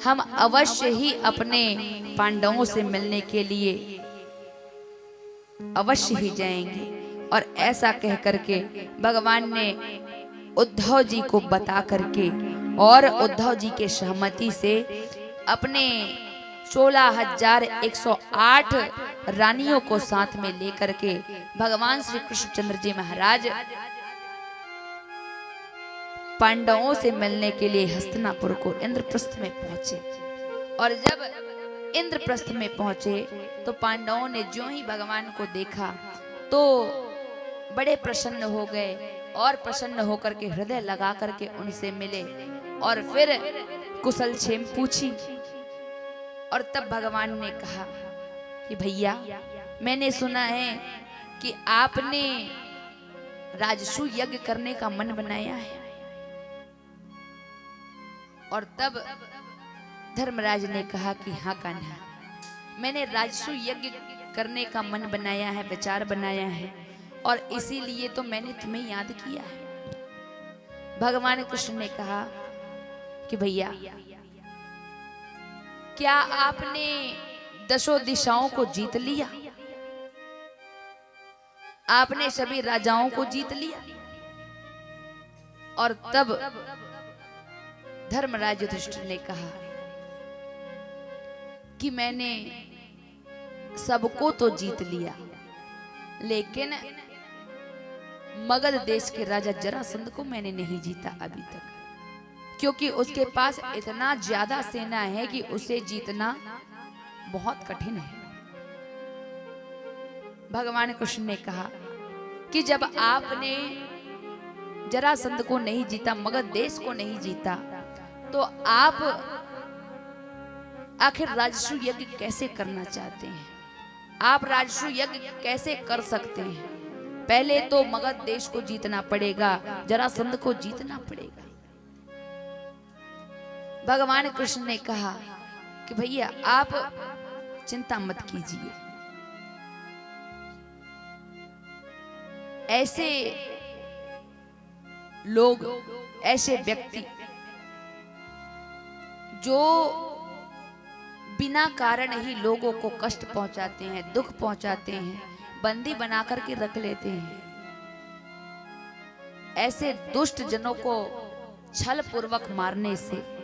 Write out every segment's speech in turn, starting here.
हम अवश्य ही अपने पांडवों से मिलने के लिए अवश्य ही जाएंगे। और ऐसा कह करके भगवान ने उद्धव जी को बता करके और उद्धव जी के सहमति से अपने 16,108 रानियों को साथ में लेकर के भगवान श्री कृष्णचंद्र जी महाराज पांडवों से मिलने के लिए हस्तिनापुर को इंद्रप्रस्थ में पहुंचे। और जब इंद्रप्रस्थ में पहुंचे तो पांडवों ने जो ही भगवान को देखा तो बड़े प्रसन्न हो गए और प्रसन्न होकर के हृदय लगा करके उनसे मिले और फिर कुशल क्षेम पूछी। और तब भगवान ने कहा कि भैया, मैंने सुना है कि आपने राजसू यज्ञ करने का मन बनाया है। और तब धर्मराज ने कहा कि हाँ कान्हा, मैंने राजसू यज्ञ करने का मन बनाया है, विचार बनाया है, और इसीलिए तो मैंने तुम्हें याद किया है। भगवान कृष्ण ने कहा कि भैया, क्या आपने दसों दिशाओं को जीत लिया? आपने सभी राजाओं को जीत लिया? और तब धर्मराज युधिष्ठिर ने कहा कि मैंने सबको तो जीत लिया, लेकिन मगध देश के राजा जरासंध को मैंने नहीं जीता अभी तक, क्योंकि उसके पास इतना ज्यादा सेना है कि उसे जीतना बहुत कठिन है। भगवान कृष्ण ने कहा कि जब आपने जरासंध को नहीं जीता, मगध देश को नहीं जीता, तो आप आखिर राजसू यज्ञ कैसे करना चाहते हैं? आप राजसू यज्ञ कैसे कर सकते हैं? पहले तो मगध देश को जीतना पड़ेगा, जरासंध को जीतना पड़ेगा। भगवान कृष्ण ने कहा कि भैया, आप चिंता मत कीजिए, ऐसे लोग, ऐसे व्यक्ति जो बिना कारण ही लोगों को कष्ट पहुंचाते हैं, दुख पहुंचाते हैं, बंदी बना करके रख लेते हैं, ऐसे दुष्ट जनों को छल पूर्वक मारने से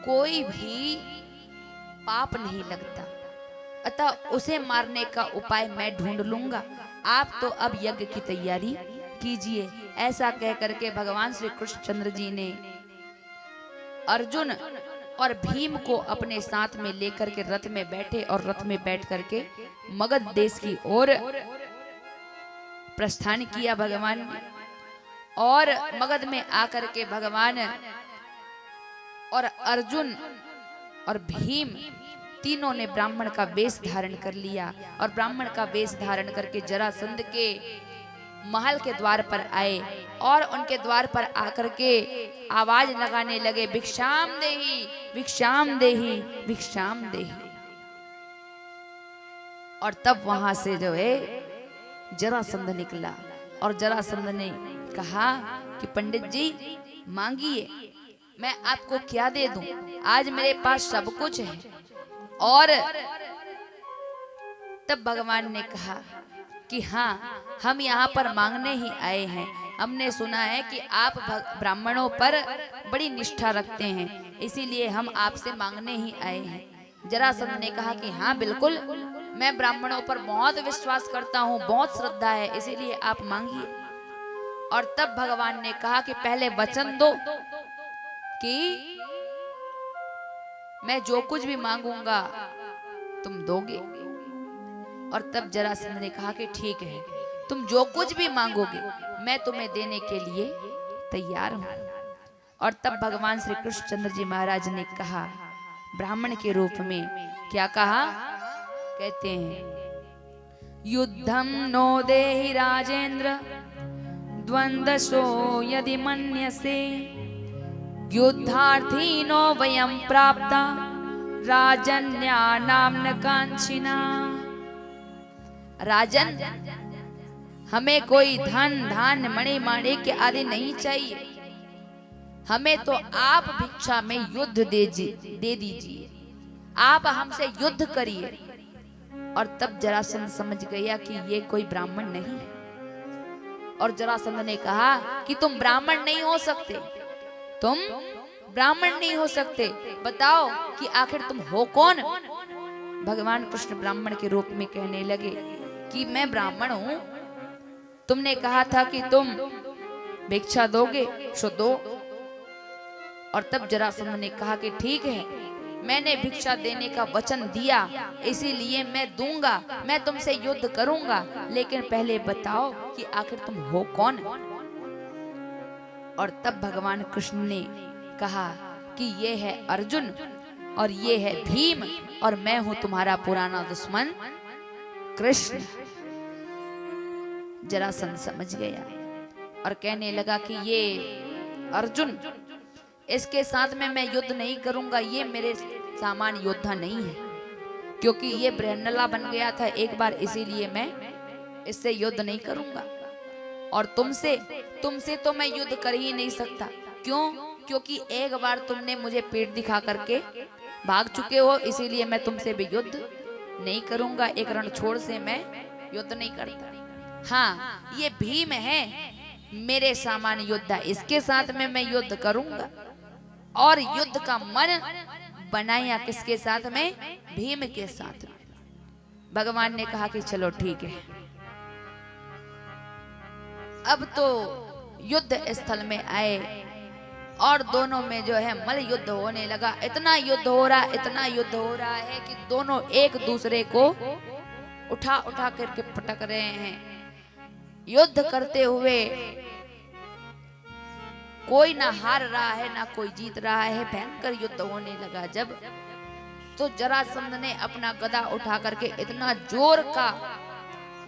कोई भी पाप नहीं लगता, अतः उसे मारने का उपाय मैं ढूंढ लूंगा। आप तो अब यज्ञ की तैयारी कीजिए। ऐसा कह करके भगवान श्री कृष्णचंद्र जी ने अर्जुन और भीम को अपने साथ में लेकर के रथ में बैठे और रथ में बैठ करके मगध देश की ओर प्रस्थान किया भगवान ने। और मगध में आकर के भगवान और अर्जुन और भीम तीनों ने ब्राह्मण का वेश धारण कर लिया और ब्राह्मण का वेश धारण करके जरासंध के महल के द्वार पर आए और उनके द्वार पर आकर के आवाज लगाने लगे, भिक्षाम देहि, भिक्षाम देहि, भिक्षाम देहि। और तब वहां से जो है जरासंध निकला और जरासंध ने कहा कि पंडित जी मांगिए, मैं आपको क्या दे दूं, आज मेरे पास सब कुछ है। और तब भगवान ने कहा कि हाँ, हम यहाँ पर मांगने ही आए हैं। हमने सुना है कि आप ब्राह्मणों पर बड़ी निष्ठा रखते हैं, इसीलिए हम आपसे मांगने ही आए हैं। जरासंध ने कहा कि हाँ बिल्कुल, मैं ब्राह्मणों पर बहुत विश्वास करता हूँ, बहुत श्रद्धा है, इसीलिए आप मांगिए। और तब भगवान ने कहा कि पहले वचन दो कि मैं जो कुछ भी मांगूंगा तुम दोगे। और तब जरासंध ने कहा कि ठीक है, तुम जो कुछ भी मांगोगे मैं तुम्हें देने के लिए तैयार हूं। और तब भगवान श्री कृष्णचंद्र जी महाराज ने कहा, ब्राह्मण के रूप में क्या कहा, कहते हैं, युद्धम नो देहि राजेंद्र द्वंद्वसो यदि मन्यसे, युद्धार्थी नो वयं प्राप्ता राजन्या नाम्न कांचिना। राजन, हमें कोई धन धान्य मणि माणिक्य आदि नहीं चाहिए, हमें तो आप भिक्षा में युद्ध दे दीजिए, आप हमसे युद्ध करिए। और तब जरासंध समझ गया कि ये कोई ब्राह्मण नहीं है। और जरासंध ने कहा कि तुम ब्राह्मण नहीं हो सकते, तुम ब्राह्मण नहीं हो सकते, बताओ कि आखिर तुम हो कौन। भगवान कृष्ण ब्राह्मण के रूप में कहने लगे कि मैं ब्राह्मण हूं, तुमने कहा था कि तुम भिक्षा दोगे, सो दो। और तब जरासंध ने कहा कि ठीक है, मैंने भिक्षा देने का वचन दिया, इसीलिए मैं दूंगा, मैं तुमसे युद्ध करूंगा, लेकिन पहले बताओ कि आखिर तुम हो कौन। और तब भगवान कृष्ण ने कहा कि ये है अर्जुन और ये है भीम, और मैं हूं तुम्हारा पुराना दुश्मन कृष्ण। जरासंध समझ गया और कहने लगा कि ये अर्जुन, इसके साथ में मैं युद्ध नहीं करूंगा, ये मेरे सामान्य योद्धा नहीं है, क्योंकि ये बृहन्नला बन गया था एक बार, इसीलिए मैं इससे युद्ध नहीं करूंगा। और तुमसे तो मैं युद्ध कर ही नहीं सकता। क्यों? क्योंकि एक बार तुमने मुझे पेट दिखा करके भाग चुके हो, इसीलिए मैं तुमसे भी युद्ध नहीं करूंगा। एक रणछोड़ से मैं युद्ध नहीं करता। हाँ, ये भीम है मेरे सामान्य योद्धा, इसके साथ में मैं युद्ध करूंगा। और युद्ध का मन बनाया किसके साथ में? भीम के साथ में। भगवान ने कहा कि चलो ठीक है, अब तो युद्ध स्थल में आए और दोनों में जो है मल युद्ध होने लगा। इतना युद्ध हो रहा, इतना युद्ध हो रहा है कि दोनों एक दूसरे को उठा उठा करके पटक रहे हैं। युद्ध करते हुए कोई ना हार रहा है ना कोई जीत रहा है। भयंकर युद्ध होने लगा जब, तो जरासंध ने अपना गदा उठा करके इतना जोर का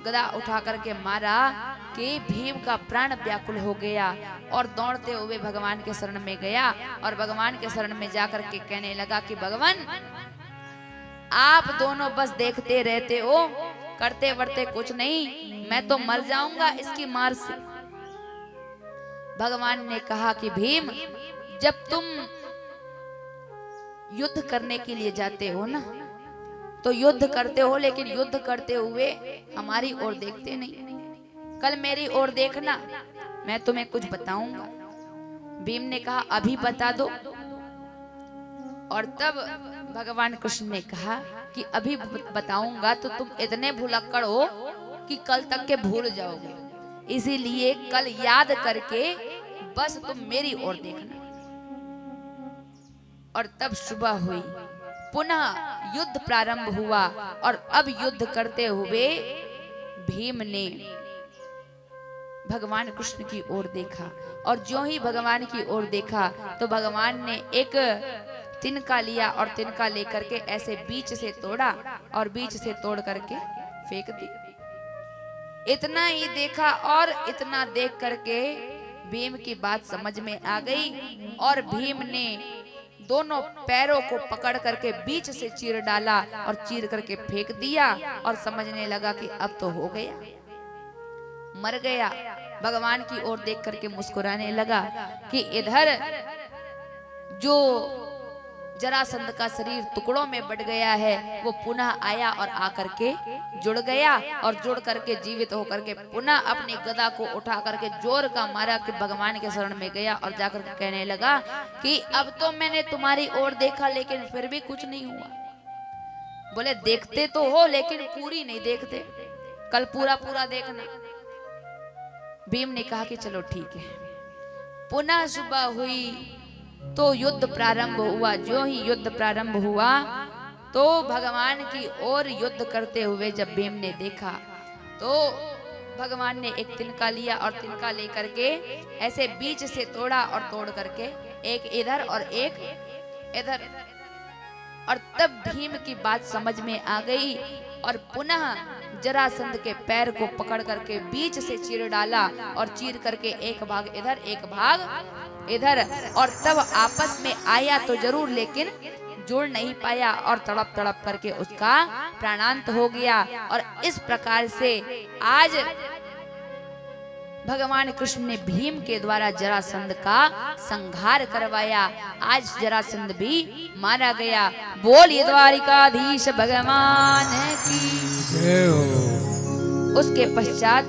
गदा उठा करके मारा कि भीम का प्राण व्याकुल हो गया और दौड़ते हुए भगवान के शरण में गया। और भगवान के शरण में जाकर के कहने लगा कि भगवान, आप दोनों बस देखते रहते हो, करते वर्ते कुछ नहीं, मैं तो मर जाऊंगा इसकी मार से। भगवान ने कहा कि भीम, जब तुम युद्ध करने के लिए जाते हो ना, तो युद्ध करते हो, लेकिन युद्ध करते हुए हमारी ओर देखते नहीं। कल मेरी ओर देखना, मैं तुम्हें कुछ बताऊंगा। भीम ने कहा अभी बता दो। और तब भगवान कृष्ण ने कहा कि अभी बताऊंगा तो तुम इतने भुलक्कड़ हो कि कल तक के भूल जाओगे, इसीलिए कल याद करके बस तुम मेरी ओर देखना। और तब सुबह हुई, पुनः युद्ध प्रारंभ हुआ। और अब युद्ध करते हुए भीम ने भगवान कृष्ण की ओर देखा, और जो ही भगवान की ओर देखा तो भगवान ने एक तिनका लिया और तिनका लेकर के ऐसे बीच से तोड़ा और बीच से तोड़ करके फेंक दी। इतना ही देखा और इतना देख करके भीम की बात समझ में आ गई, और भीम ने दोनों पैरों को पकड़ करके बीच से चीर डाला और चीर करके फेंक दिया। और समझने लगा कि अब तो हो गया, मर गया। भगवान की ओर देख करके मुस्कुराने लगा कि इधर जो जरासंध का शरीर टुकड़ों में बट गया है, वो पुनः आया और आकर के जुड़ गया, और जुड़ करके जीवित होकर के पुनः अपनी गदा को उठा करके जोर का मारा कि भगवान के शरण में गया और जाकर के कहने लगा कि अब तो मैंने तुम्हारी ओर देखा, लेकिन फिर भी कुछ नहीं हुआ। बोले देखते तो हो, लेकिन पूरी नहीं देखते, कल पूरा पूरा देखना। भीम ने कहा कि चलो ठीक है। पुनः सुबह हुई तो युद्ध प्रारंभ हुआ। जो ही युद्ध प्रारंभ हुआ तो भगवान की ओर युद्ध करते हुए जब भीम ने देखा तो भगवान ने एक तिनका लिया और तिनका लेकर के ऐसे बीच से तोड़ा और तोड़ करके एक इधर और एक इधर। और तब भीम की बात समझ में आ गई और पुनः जरासंध के पैर को पकड़ करके बीच से चीर डाला और चीर करके एक भाग इधर एक भाग इधर। और तब आपस में आया तो जरूर, लेकिन जुड़ नहीं पाया और तड़प तड़प करके उसका प्राणांत हो गया। और इस प्रकार से आज भगवान कृष्ण ने भीम के द्वारा जरासंध का संहार करवाया। आज जरासंध भी मारा गया। बोलिए द्वारिकाधीश भगवान की। जय हो। उसके पश्चात